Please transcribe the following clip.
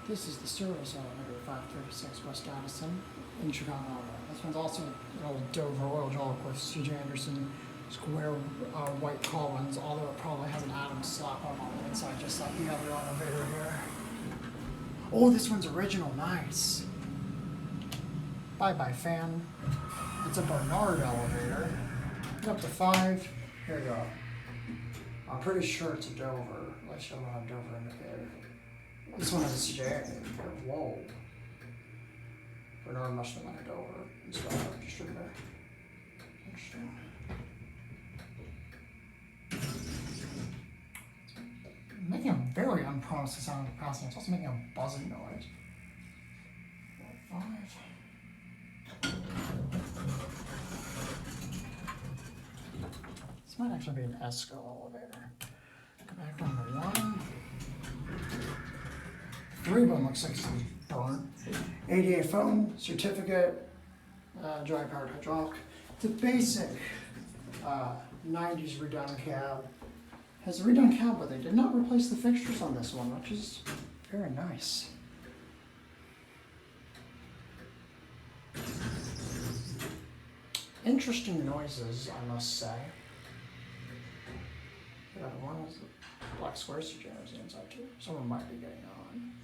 This is the service elevator, 536 West Addison in Chicago, Illinois. This one's also an old Dover oil jar with C.J. Anderson square white columns, although it probably has an Adams slap on the inside, just like the other elevator here. Oh, this one's original, nice. Bye-bye, fan. It's a Barnard elevator. Up to 5. Here you go. I'm pretty sure it's a Dover. Let's show them how Dover indicator. This one has a CJ. Whoa. Barnard must have been a Dover. It's got a distributor. Interesting. Making a very unpromising sound in passing. It's also making a buzzing noise. 5. This might actually be an ESCO elevator. Go back on the 1. 3 of them looks like some burnt. ADA phone, certificate, dry powered hydraulic. It's a basic 90s redone cab. Has a redone cab, but they did not replace the fixtures on this one, which is very nice. Interesting noises, I must say. Yeah, one is the black square CJs inside too. Someone might be getting on.